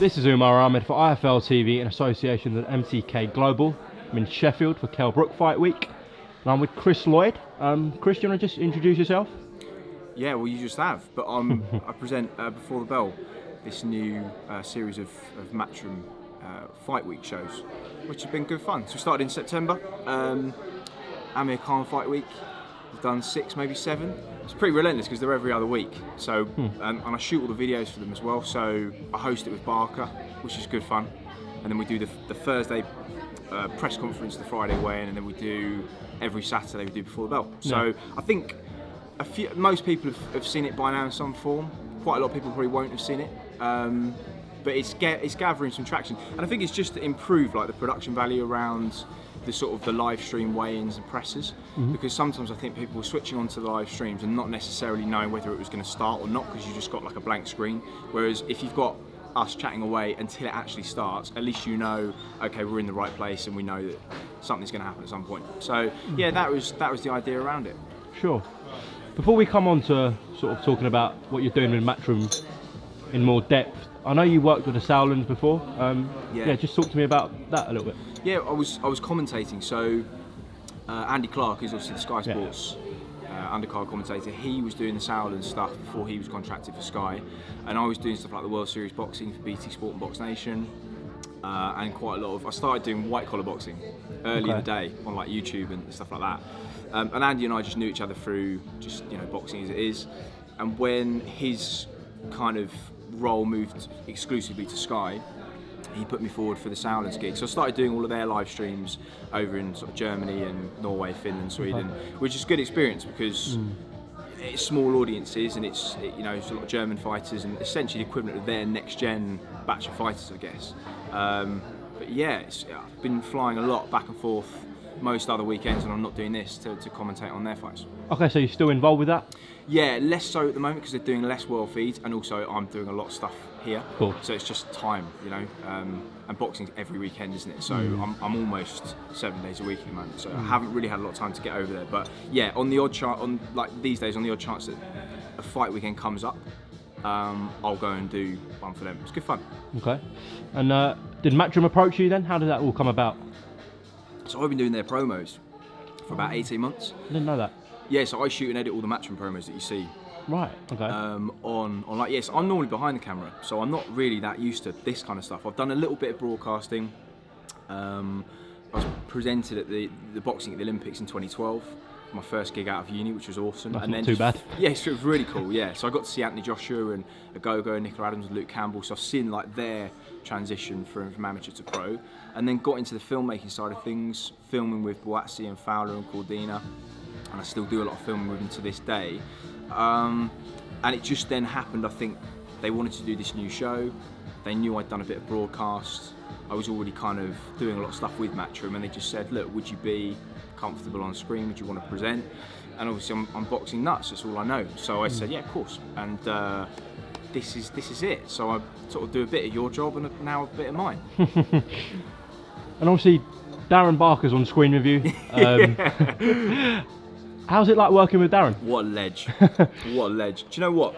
This is UMAR AHMED for IFL TV in association with MCK Global. I'm in Sheffield for Kell Brook Fight Week, and I'm with Chris Lloyd. Chris, do you want to just introduce yourself? Yeah, well, you just have. But I present Before the Bell, this new series of Matchroom Fight Week shows, which have been good fun. So we started in September, Amir Khan Fight Week. We've done 6, maybe 7. It's pretty relentless because they're every other week. So and I shoot all the videos for them as well. So I host it with Barker, which is good fun. And then we do the Thursday press conference, the Friday weigh-in, and then we do every Saturday we do Before the Bell. So I think most people have seen it by now in some form. Quite a lot of people probably won't have seen it. But it's gathering some traction, and I think it's just to improve like the production value around the sort of the live stream weigh-ins and presses, because sometimes I think people were switching onto the live streams and not necessarily knowing whether it was going to start or not, because you just got like a blank screen. Whereas if you've got us chatting away until it actually starts, at least you know, okay, we're in the right place and we know that something's going to happen at some point. So yeah, that was the idea around it. Sure. Before we come on to sort of talking about what you're doing with Matchroom in more depth, I know you worked with the Sowlands before. Yeah, just talk to me about that a little bit. Yeah, I was commentating. So Andy Clark, who's obviously the Sky Sports undercard commentator, he was doing the Sowlands stuff before he was contracted for Sky, and I was doing stuff like the World Series boxing for BT Sport and BoxNation, and quite a lot of. I started doing white collar boxing early in the day on like YouTube and stuff like that. And Andy and I just knew each other through just boxing as it is, and when his kind of role moved exclusively to Sky, he put me forward for the Sowlands gig. So I started doing all of their live streams over in sort of Germany and Norway, Finland, Sweden, which is a good experience because it's small audiences and it's a lot of German fighters and essentially the equivalent of their next gen batch of fighters, I guess. But yeah, I've been flying a lot back and forth most other weekends when I'm not doing this to commentate on their fights. Okay, so you're still involved with that? Yeah, less so at the moment because they're doing less world feeds, and also I'm doing a lot of stuff here. Cool. So it's just time, and boxing's every weekend, isn't it? So I'm almost 7 days a week at the moment. So I haven't really had a lot of time to get over there. But yeah, on the odd chance, these days, on the odd chance that a fight weekend comes up, I'll go and do one for them. It's good fun. Okay. And did Matchroom approach you then? How did that all come about? So I've been doing their promos for about 18 months. I didn't know that. Yeah, so I shoot and edit all the Matchroom promos that you see. Right, okay. Yes, I'm normally behind the camera, so I'm not really that used to this kind of stuff. I've done a little bit of broadcasting. I was presented at the boxing at the Olympics in 2012. My first gig out of uni, which was awesome. That's not too bad. Yeah, so it was really cool, yeah. So I got to see Anthony Joshua and Agogo, Nicola Adams and Luke Campbell, so I've seen like their transition from amateur to pro, and then got into the filmmaking side of things, filming with Boazzi and Fowler and Cordina, and I still do a lot of filming with them to this day. And it just then happened, I think, they wanted to do this new show, they knew I'd done a bit of broadcast, I was already kind of doing a lot of stuff with Matchroom, and they just said, look, would you be comfortable on screen, would you want to present? And obviously I'm boxing nuts, that's all I know. So I said, yeah, of course. And this is it. So I sort of do a bit of your job and now a bit of mine. And obviously Darren Barker's on screen with you. How's it like working with Darren? What a ledge. What a ledge. Do you know what?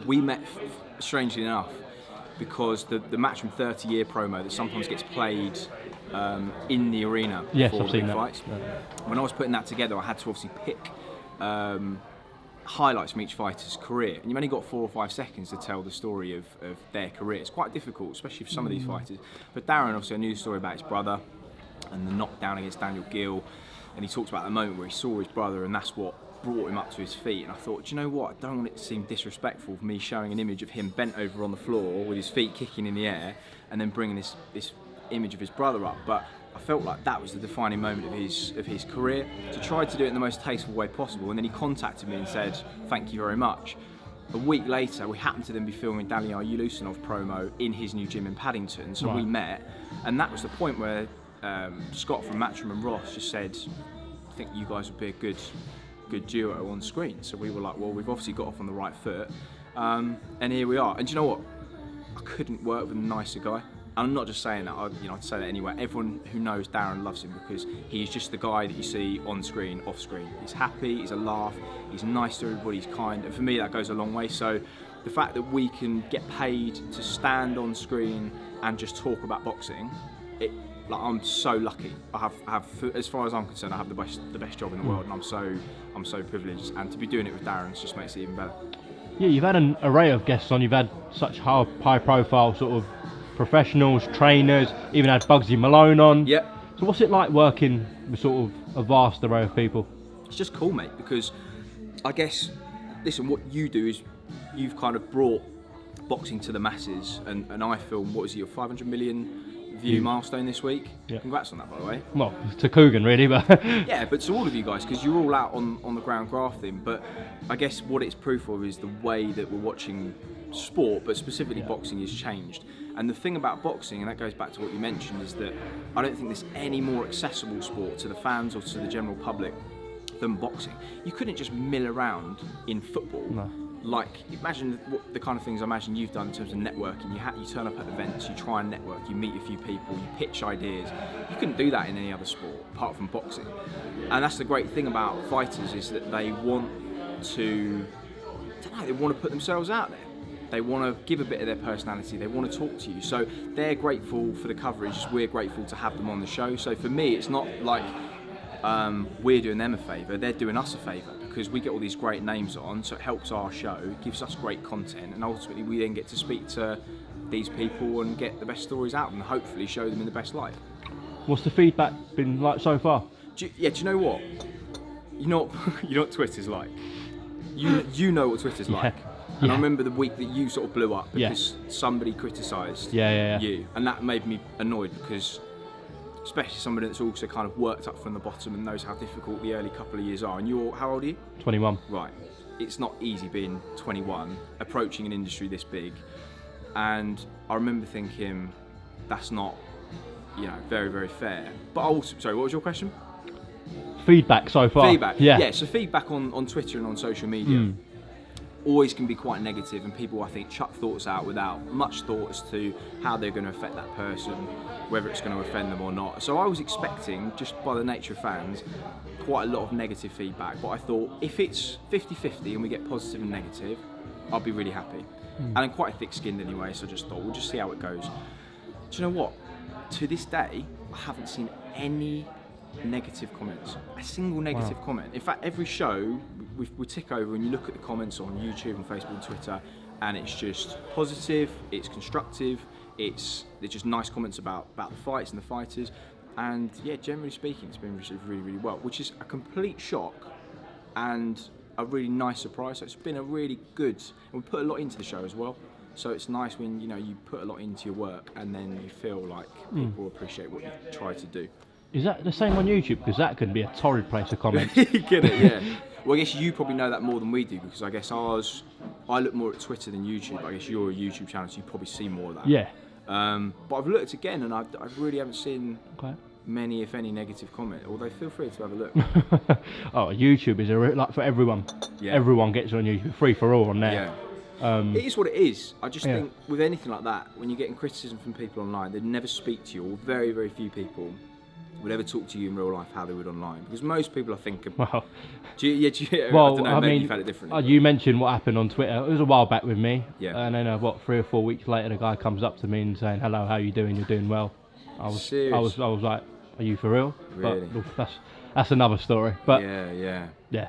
We met, strangely enough, because the Matchroom 30-year promo that sometimes gets played in the arena before the fights. Yeah. When I was putting that together, I had to obviously pick highlights from each fighter's career, and you've only got 4 or 5 seconds to tell the story of their career. It's quite difficult, especially for some of these fighters. But Darren, obviously, I knew the story about his brother and the knockdown against Daniel Gill, and he talked about the moment where he saw his brother, and that's what brought him up to his feet. And I thought, do you know what? I don't want it to seem disrespectful for me showing an image of him bent over on the floor with his feet kicking in the air, and then bringing this image of his brother up. But I felt like that was the defining moment of his career. So I tried to do it in the most tasteful way possible, and then he contacted me and said, thank you very much. A week later, we happened to then be filming Daniel Ulusanov promo in his new gym in Paddington, so we met, and that was the point where Scott from Matchroom and Ross just said, I think you guys would be a good duo on screen. So we were like, well, we've obviously got off on the right foot, and here we are. And do you know what? I couldn't work with a nicer guy. I'm not just saying that, I'd say that anyway. Everyone who knows Darren loves him because he's just the guy that you see on screen, off screen. He's happy, he's a laugh, he's nice to everybody, he's kind, and for me that goes a long way. So the fact that we can get paid to stand on screen and just talk about boxing, I'm so lucky. I have, as far as I'm concerned, I have the best job in the world, and I'm so privileged. And to be doing it with Darren just makes it even better. Yeah, you've had an array of guests on. You've had such high profile sort of professionals, trainers, even had Bugsy Malone on. Yep. So what's it like working with sort of a vast array of people? It's just cool, mate, because I guess, listen, what you do is you've kind of brought boxing to the masses, and I filmed, what was it, your 500 million view milestone this week? Yeah. Congrats on that, by the way. Well, to Coogan really, but... Yeah, but to all of you guys, because you're all out on the ground grafting, but I guess what it's proof of is the way that we're watching sport, but specifically boxing, has changed. And the thing about boxing, and that goes back to what you mentioned, is that I don't think there's any more accessible sport to the fans or to the general public than boxing. You couldn't just mill around in football. No. Like, imagine the kind of things I imagine you've done in terms of networking. You turn up at events, you try and network, you meet a few people, you pitch ideas. You couldn't do that in any other sport apart from boxing. And that's the great thing about fighters, is that they want to, they want to put themselves out there. They want to give a bit of their personality. They want to talk to you. So they're grateful for the coverage. We're grateful to have them on the show. So for me, it's not like we're doing them a favour. They're doing us a favour, because we get all these great names on. So it helps our show, gives us great content, and ultimately we then get to speak to these people and get the best stories out and hopefully show them in the best light. What's the feedback been like so far? Do you know what? You know what Twitter's like. You know what Twitter's like. And I remember the week that you sort of blew up because somebody criticised you, and that made me annoyed, because especially somebody that's also kind of worked up from the bottom and knows how difficult the early couple of years are. And how old are you? 21. Right. It's not easy being 21, approaching an industry this big. And I remember thinking, that's not, very, very fair. But also, sorry, what was your question? Feedback so far. Feedback. Yeah, so feedback on Twitter and on social media always can be quite negative, and people, I think, chuck thoughts out without much thought as to how they're going to affect that person, whether it's going to offend them or not. So I was expecting, just by the nature of fans, quite a lot of negative feedback, but I thought if it's 50-50 and we get positive and negative, I'll be really happy. And I'm quite thick-skinned anyway, so I just thought we'll just see how it goes. Do you know what? To this day, I haven't seen any negative comments, a single negative comment. In fact, every show we tick over and you look at the comments on YouTube and Facebook and Twitter, and it's just positive, it's constructive, they're just nice comments about the fights and the fighters, and yeah, generally speaking, it's been received really, really well, which is a complete shock and a really nice surprise. So it's been a really good, and we put a lot into the show as well. So it's nice when you put a lot into your work and then you feel like people appreciate what you try to do. Is that the same on YouTube? Because that could be a torrid place of comments. Get it? Yeah. Well, I guess you probably know that more than we do, because I guess I look more at Twitter than YouTube. I guess you're a YouTube channel, so you probably see more of that. Yeah. But I've looked again, and I really haven't seen many, if any, negative comment. Although feel free to have a look. Oh, YouTube is like for everyone. Yeah. Everyone gets on YouTube, free for all on there. Yeah. It is what it is. I just think with anything like that, when you're getting criticism from people online, they'd never speak to you, or very, very few people would ever talk to you in real life how they would online, because most people, I think, well, I don't know, maybe you've had it differently. You mentioned what happened on Twitter. It was a while back with me, and then 3 or 4 weeks later, the guy comes up to me and saying, "Hello, how you doing? You're doing well." I was like, "Are you for real?" Really? But that's another story. But yeah. It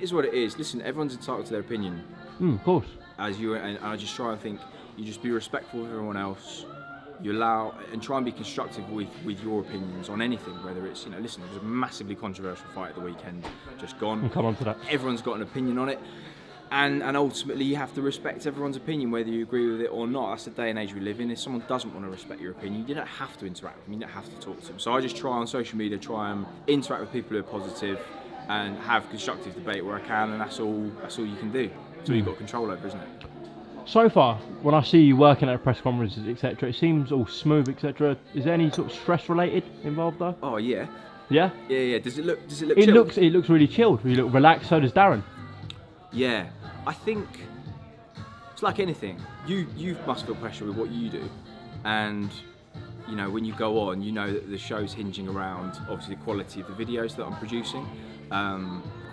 is what it is. Listen, everyone's entitled to their opinion. Of course. And I just try and think, you just be respectful of everyone else. You allow and try and be constructive with your opinions on anything, whether it's, listen, there was a massively controversial fight at the weekend, just gone. We'll come on to that. Everyone's got an opinion on it, and ultimately you have to respect everyone's opinion, whether you agree with it or not. That's the day and age we live in. If someone doesn't want to respect your opinion, you don't have to interact with them, you don't have to talk to them. So I just try on social media, try and interact with people who are positive and have constructive debate where I can, and that's all you can do. That's all you've got control over, isn't it? So far, when I see you working at press conferences, etc., it seems all smooth, etc. Is there any sort of stress related involved though? Oh yeah. Yeah? Yeah. Does it look chilled? It looks really chilled. You look relaxed, so does Darren. Yeah. I think it's like anything. You must feel pressure with what you do. And you know, when you go on, you know that the show's hinging around obviously the quality of the videos that I'm producing,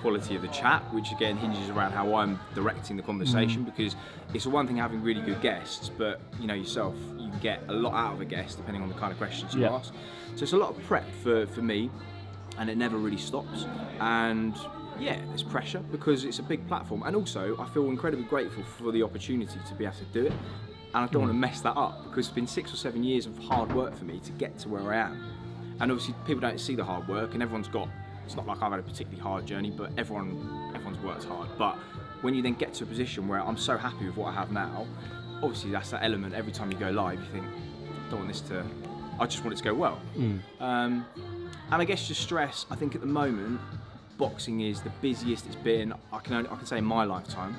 quality of the chat, which again hinges around how I'm directing the conversation, because it's one thing having really good guests, but you know yourself, you can get a lot out of a guest depending on the kind of questions you ask. So it's a lot of prep for me, and it never really stops. And yeah, there's pressure because it's a big platform, and also I feel incredibly grateful for the opportunity to be able to do it. And I don't want to mess that up, because it's been 6 or 7 years of hard work for me to get to where I am. And obviously people don't see the hard work, and everyone's got, it's not like I've had a particularly hard journey, but everyone's worked hard. But when you then get to a position where I'm so happy with what I have now, obviously that's that element. Every time you go live, you think, I just want it to go well. And I guess just stress, I think at the moment, boxing is the busiest it's been, I can say in my lifetime.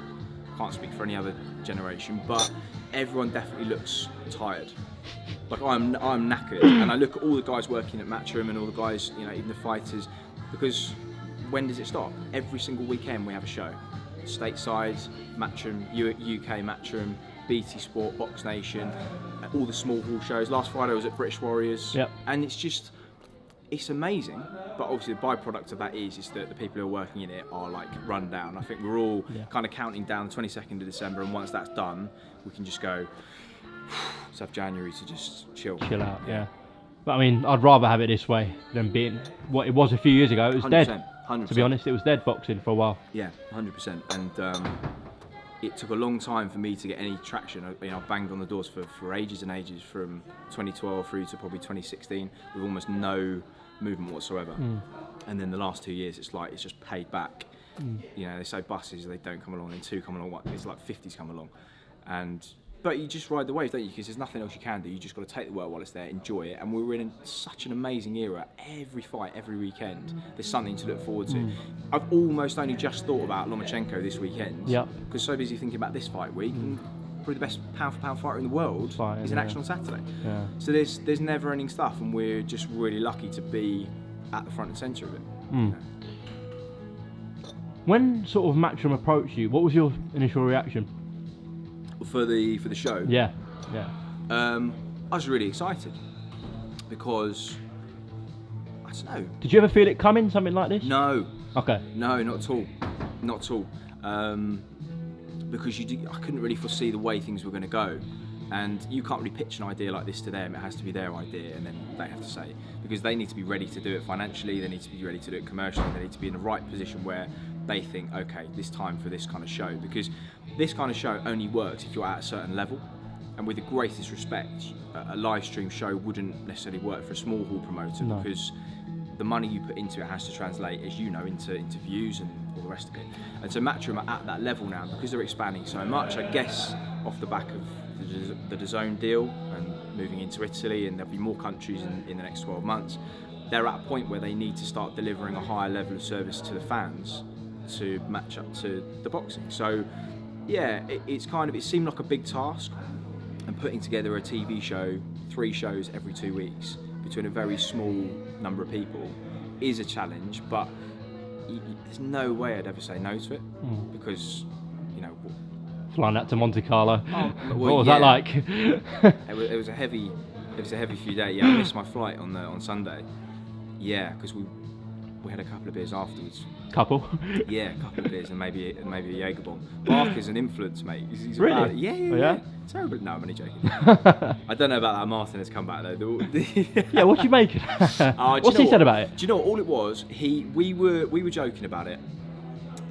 Can't speak for any other generation, but everyone definitely looks tired. Like I'm knackered, and I look at all the guys working at Matchroom and all the guys, you know, even the fighters, because when does it stop? Every single weekend we have a show. Stateside, Matchroom, UK Matchroom, BT Sport, BoxNation, all the small hall shows. Last Friday I was at British Warriors, and it's amazing, but obviously the byproduct of that is that the people who are working in it are like run down. I think we're all kind of counting down the 22nd of December, and once that's done, we can just go, let's have January to just chill. Chill out, yeah. But I mean, I'd rather have it this way than being what it was a few years ago. It was 100%, dead. 100%. To be honest, it was dead boxing for a while. Yeah, 100%. And it took a long time for me to get any traction. You know, I banged on the doors for ages and ages, from 2012 through to probably 2016, with almost no movement whatsoever. And then the last 2 years, it's just paid back. You know, they say buses, they don't come along, and 2 come along, it's like 50s come along. But you just ride the wave, don't you? Because there's nothing else you can do. You just got to take the work while it's there, enjoy it. And we're in such an amazing era. Every fight, every weekend, there's something to look forward to. I've almost only just thought about Lomachenko this weekend. Because so busy thinking about this fight week. And probably the best pound-for-pound fighter in the world is in action on Saturday. So there's never-ending stuff, and we're just really lucky to be at the front and centre of it. You know? When sort of Matchroom approached you, what was your initial reaction? For the show? I was really excited, because I don't know. Did you ever feel it coming, something like this? No. Okay. No, not at all. Not at all. Because I couldn't really foresee the way things were going to go, and you can't really pitch an idea like this to them. It has to be their idea, and then they have to say it, because they need to be ready to do it financially. They need to be ready to do it commercially. They need to be in the right position where they think, okay, this time for this kind of show, because this kind of show only works if you're at a certain level. And with the greatest respect, a live stream show wouldn't necessarily work for a small hall promoter, because the money you put into it has to translate, as you know, into views and all the rest of it. And so Matchroom are at that level now, because they're expanding so much, I guess off the back of the DAZN deal and moving into Italy, and there'll be more countries in the next 12 months. They're at a point where they need to start delivering a higher level of service to the fans to match up to the boxing. So yeah, it seemed like a big task, and putting together a TV show, 3 shows every 2 weeks between a very small number of people is a challenge, but there's no way I'd ever say no to it, because, you know, flying out to Monte Carlo, what was that like? it was a heavy few days. I missed my flight on Sunday. Because we had a couple of beers afterwards. Couple? Yeah, a couple of beers and maybe a Jaeger bomb. Barker's an influence, mate. He's really? Yeah. Terrible. No, I'm only joking. I don't know about that. Martin has come back though. Yeah, what do you make of that? What's he said about it? Do you know what? All it was? We were joking about it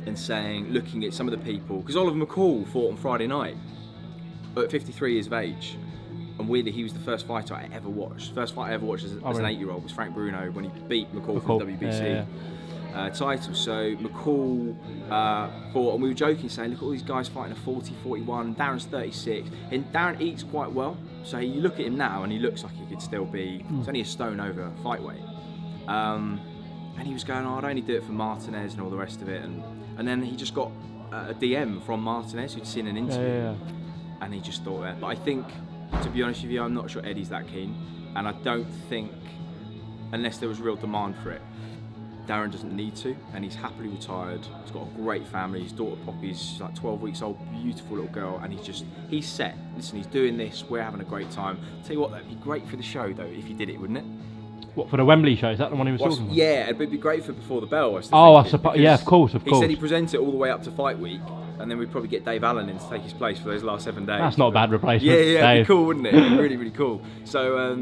and saying, looking at some of the people, because Oliver McCall fought on Friday night at 53 years of age. And weirdly, he was the first fighter I ever watched. First fight I ever watched as an 8-year-old was Frank Bruno, when he beat McCall for the WBC title. So McCall fought, and we were joking, saying, look at all these guys fighting at 40, 41. Darren's 36, and Darren eats quite well. So you look at him now, and he looks like he could still be. He's only a stone over fight weight. And he was going, I'd only do it for Martinez and all the rest of it. And then he just got a DM from Martinez, who'd seen an interview, and he just thought that. But I think, to be honest with you, I'm not sure Eddie's that keen, and I don't think, unless there was real demand for it, Darren doesn't need to, and he's happily retired. He's got a great family. His daughter Poppy's like 12 weeks old, beautiful little girl, and he's set. Listen, he's doing this. We're having a great time. Tell you what, that'd be great for the show though if you did it, wouldn't it? What, for the Wembley show? Is that the one he was talking about? Yeah, it'd be great for Before the Bell. I suppose. Yeah, of course. He said he presents it all the way up to fight week, and then we'd probably get Dave Allen in to take his place for those last 7 days. That's not a bad replacement. Yeah, it'd be cool, wouldn't it? It'd be really, really cool. So,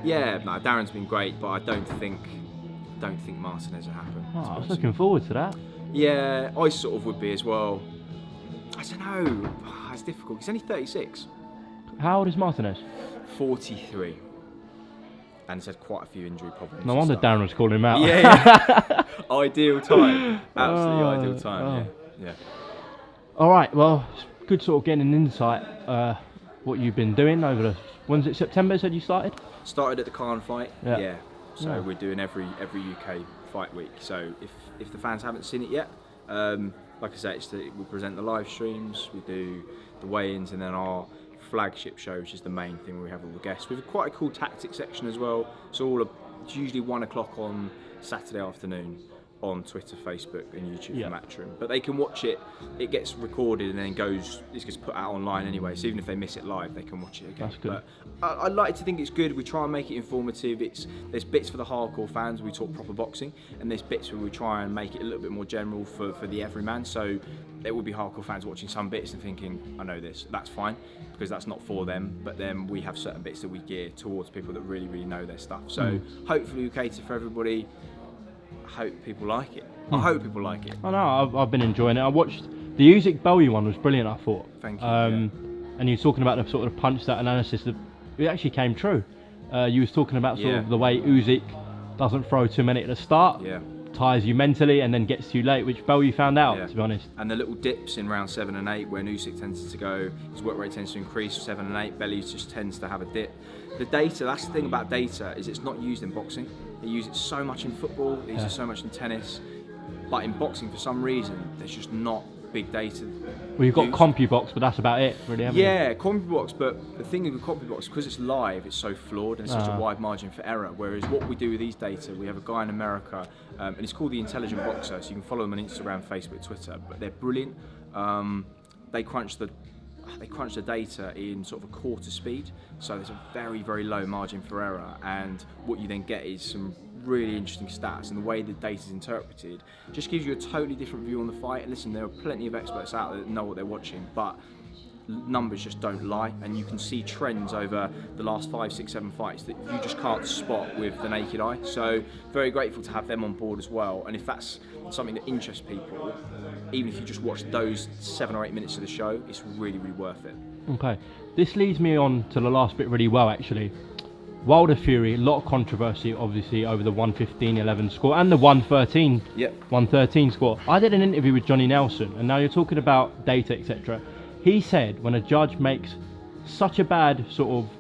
Darren's been great, but I don't think Martinez will happen. Oh, I was looking forward to that. Yeah, I sort of would be as well. I don't know. It's difficult. He's only 36. How old is Martinez? 43. And he's had quite a few injury problems. No wonder Darren was calling him out. Yeah. Ideal time. Absolutely ideal time. Yeah. All right. Well, it's good sort of getting an insight what you've been doing over the. When's it? September? Said you started. Started at the Khan fight. Yeah. So Yeah. we're doing every UK fight week. So if the fans haven't seen it yet, like I said, we present the live streams, we do the weigh-ins, and then our flagship show, which is the main thing where we have all the guests. We have quite a cool tactics section as well. So it's usually 1 o'clock on Saturday afternoon on Twitter, Facebook, and YouTube for Matchroom. But they can watch it. It gets recorded and then it gets put out online anyway. So even if they miss it live, they can watch it again. That's good. But I like to think it's good. We try and make it informative. There's bits for the hardcore fans. We talk proper boxing, and there's bits where we try and make it a little bit more general for the everyman. So there will be hardcore fans watching some bits and thinking, I know this. That's fine, because that's not for them. But then we have certain bits that we gear towards people that really, really know their stuff. So hopefully we cater for everybody. I hope people like it. I hope people like it. I know, I've been enjoying it. I watched the Usyk Bellew one, was brilliant, I thought. Thank you. And you were talking about the sort of punch that analysis. It actually came true. You was talking about sort of the way Usyk doesn't throw too many at the start, tires you mentally, and then gets you late, which Bellew found out, to be honest. And the little dips in round 7 and 8, when Usyk tends to go, his work rate tends to increase 7 and 8, Bellew just tends to have a dip. The data, that's the thing about data, is it's not used in boxing. They use it so much in football, they use it so much in tennis, but in boxing, for some reason, there's just not big data. Well, you've got CompuBox, but that's about it, really, haven't you? Yeah, CompuBox, but the thing with CompuBox, because it's live, it's so flawed and such a wide margin for error, whereas what we do with these data, we have a guy in America, and it's called The Intelligent Boxer, so you can follow them on Instagram, Facebook, Twitter, but they're brilliant. They crunch the data in sort of a quarter speed, so there's a very, very low margin for error, and what you then get is some really interesting stats, and the way the data is interpreted just gives you a totally different view on the fight. And listen, there are plenty of experts out there that know what they're watching, but numbers just don't lie, and you can see trends over the last 5, 6, 7 fights that you just can't spot with the naked eye. So very grateful to have them on board as well, and if that's something that interests people, even if you just watch those 7 or 8 minutes of the show, it's really, really worth it. Okay, this leads me on to the last bit really well, actually. Wilder Fury, a lot of controversy obviously over the 115-11 score and the 113 score. I did an interview with Johnny Nelson, and now you're talking about data, etc. He said when a judge makes such a bad sort of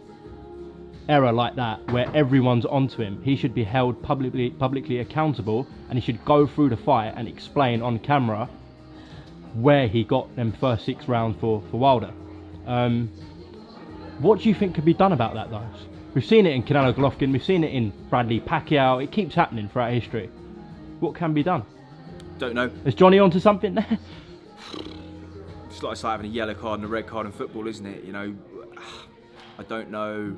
error like that, where everyone's onto him, he should be held publicly accountable, and he should go through the fight and explain on camera where he got them first 6 rounds for Wilder. What do you think could be done about that, though? We've seen it in Canelo Golovkin, we've seen it in Bradley Pacquiao, it keeps happening throughout history. What can be done? Don't know. Is Johnny onto something there? It's like having a yellow card and a red card in football, isn't it? You know, I don't know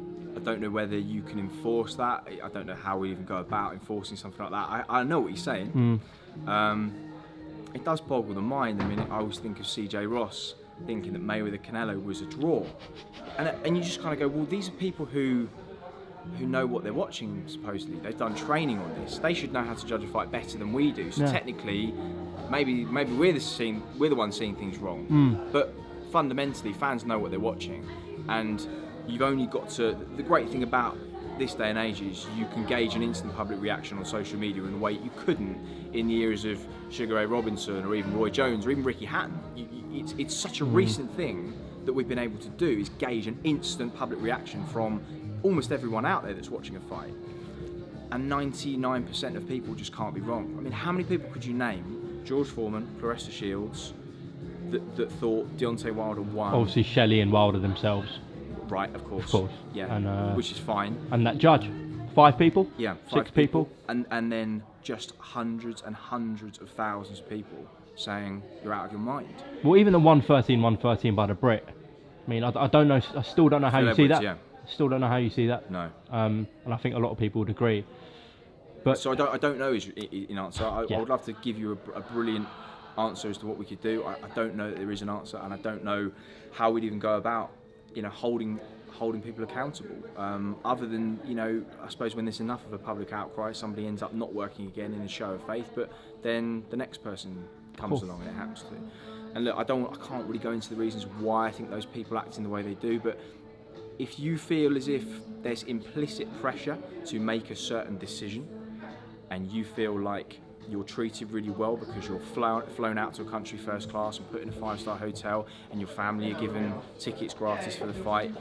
whether you can enforce that. I don't know how we even go about enforcing something like that. I know what you're saying. It does boggle the mind. I mean, I always think of CJ Ross thinking that Mayweather Canelo was a draw, and you just kind of go, well, these are people who know what they're watching. Supposedly, they've done training on this. They should know how to judge a fight better than we do. So technically, maybe we're the ones seeing things wrong. But fundamentally, fans know what they're watching, and you've only got to. The great thing about this day and age is you can gauge an instant public reaction on social media in a way you couldn't in the eras of Sugar Ray Robinson or even Roy Jones or even Ricky Hatton. It's such a recent thing that we've been able to do, is gauge an instant public reaction from almost everyone out there that's watching a fight. And 99% of people just can't be wrong. I mean, how many people could you name? George Foreman, Claressa Shields, that thought Deontay Wilder won. Obviously Shelley and Wilder themselves. Right, of course. Yeah, and, which is fine. And that judge, 5 people? Yeah, 6 people. And then just hundreds and hundreds of thousands of people saying you're out of your mind. Well, even the 113 by the Brit. I mean, I don't know. I still don't know how you see that. Yeah. Still don't know how you see that. No. And I think a lot of people would agree. But so I don't know is in answer. I would love to give you a brilliant answer as to what we could do. I don't know that there is an answer, and I don't know how we'd even go about, holding people accountable. Other than, I suppose when there's enough of a public outcry, somebody ends up not working again in a show of faith, but then the next person comes along and it happens to. And look, I can't really go into the reasons why I think those people act in the way they do, but if you feel as if there's implicit pressure to make a certain decision, and you feel like you're treated really well because you're flown out to a country first class and put in a 5-star hotel, and your family are given tickets gratis for the fight,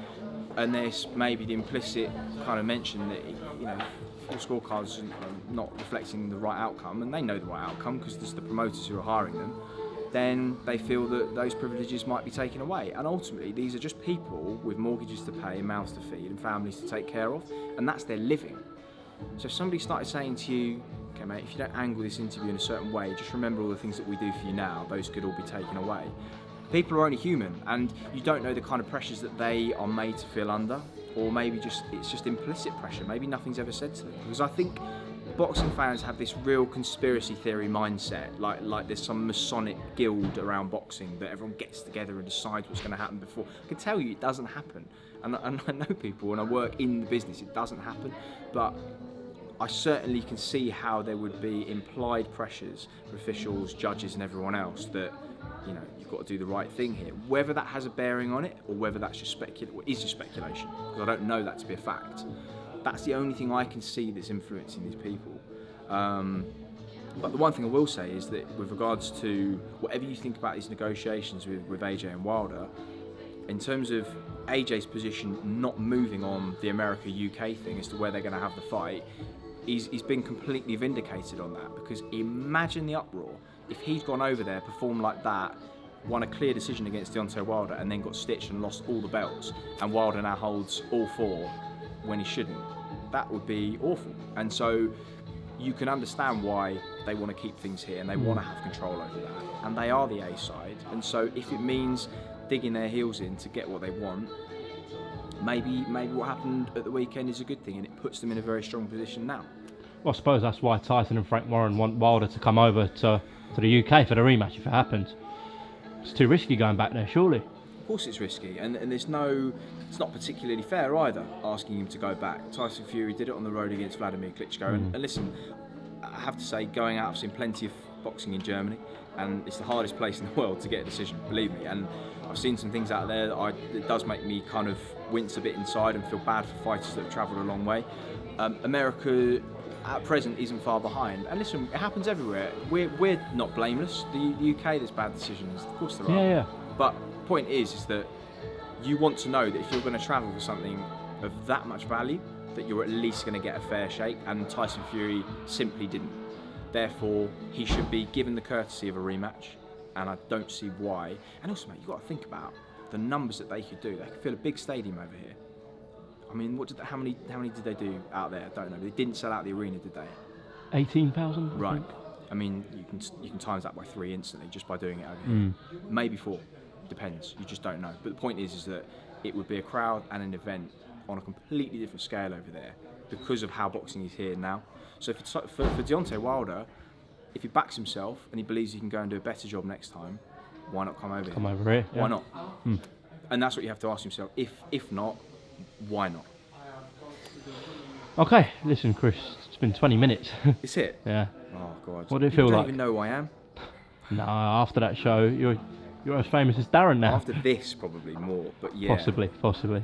and there's maybe the implicit kind of mention that full scorecards are not reflecting the right outcome, and they know the right outcome because there's the promoters who are hiring them, then they feel that those privileges might be taken away. And ultimately, these are just people with mortgages to pay, and mouths to feed, and families to take care of, and that's their living. So if somebody started saying to you, okay mate, if you don't angle this interview in a certain way, just remember all the things that we do for you now, those could all be taken away. People are only human, and you don't know the kind of pressures that they are made to feel under, or maybe it's just implicit pressure, maybe nothing's ever said to them. Because I think boxing fans have this real conspiracy theory mindset, like there's some Masonic guild around boxing that everyone gets together and decides what's going to happen before. I can tell you it doesn't happen, and I know people, and I work in the business, it doesn't happen, but I certainly can see how there would be implied pressures for officials, judges and everyone else that, you've got to do the right thing here. Whether that has a bearing on it, or whether that's just speculation, because I don't know that to be a fact. That's the only thing I can see that's influencing these people. But the one thing I will say is that with regards to whatever you think about these negotiations with AJ and Wilder, in terms of AJ's position not moving on the America-UK thing as to where they're going to have the fight, he's been completely vindicated on that, because imagine the uproar if he'd gone over there, performed like that, won a clear decision against Deontay Wilder, and then got stitched and lost all the belts, and Wilder now holds all 4 when he shouldn't. That would be awful. And so you can understand why they want to keep things here, and they want to have control over that, and they are the A side. And so if it means digging their heels in to get what they want, maybe what happened at the weekend is a good thing, and it puts them in a very strong position now. Well, I suppose that's why Tyson and Frank Warren want Wilder to come over to the UK for the rematch if it happens. It's too risky going back there, surely. Of course it's risky, and it's not particularly fair either, asking him to go back. Tyson Fury did it on the road against Vladimir Klitschko, and listen, I have to say, going out, I've seen plenty of boxing in Germany, and it's the hardest place in the world to get a decision, believe me, and I've seen some things out there that it does make me kind of wince a bit inside and feel bad for fighters that have travelled a long way. America at present isn't far behind, and listen, it happens everywhere. We're not blameless. The UK, there's bad decisions, of course there are. Yeah. But the point is that you want to know that if you're going to travel for something of that much value, that you're at least going to get a fair shake, and Tyson Fury simply didn't. Therefore, he should be given the courtesy of a rematch, and I don't see why. And also, mate, you've got to think about the numbers that they could do. They could fill a big stadium over here. I mean, how many did they do out there? I don't know. They didn't sell out the arena, did they? 18,000. Right. I mean, you can times that by 3 instantly just by doing it over here. Maybe 4. Depends. You just don't know. But the point is that it would be a crowd and an event on a completely different scale over there because of how boxing is here now. So for Deontay Wilder, if he backs himself and he believes he can go and do a better job next time, why not come over here? Come over here. Why not? And that's what you have to ask yourself. If not, why not? Okay, listen, Chris, it's been 20 minutes. Is it? Yeah. Oh, God. What do you feel like? I don't even know who I am. No, after that show, you're as famous as Darren now. After this, probably more, but yeah. Possibly.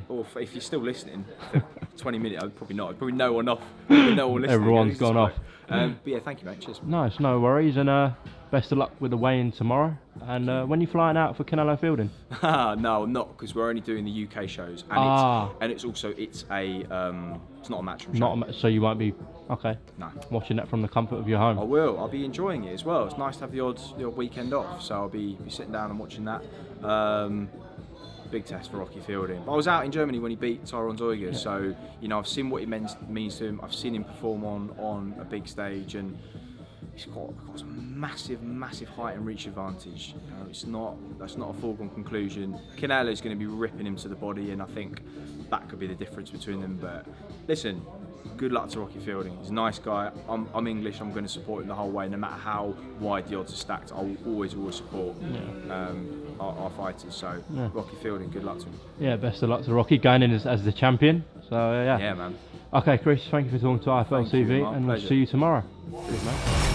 Or if you're still listening, for 20 minutes, probably not. Probably no one off. No one listening. Everyone's gone off. But yeah, thank you, mate. Cheers. No, it's no worries, and best of luck with the weigh-in tomorrow. And when are you flying out for Canelo Fielding? No, I'm not, because we're only doing the UK shows, and it's not a matchroom show. So you won't be No. watching that from the comfort of your home. I will. I'll be enjoying it as well. It's nice to have the odd weekend off, so I'll be sitting down and watching that. Big test for Rocky Fielding. But I was out in Germany when he beat Tyron Zoiga, so I've seen what it means to him. I've seen him perform on a big stage, and he's got some massive height and reach advantage. That's not a foregone conclusion. Canelo's going to be ripping him to the body, and I think that could be the difference between them. But listen, good luck to Rocky Fielding. He's a nice guy. I'm English. I'm going to support him the whole way, no matter how wide the odds are stacked. I will always support our fighters. So Rocky Fielding, good luck to him. Yeah, best of luck to Rocky going in as the champion. So yeah, man. Okay, Chris, thank you for talking to IFL TV, and we'll see you tomorrow. Cheers, mate.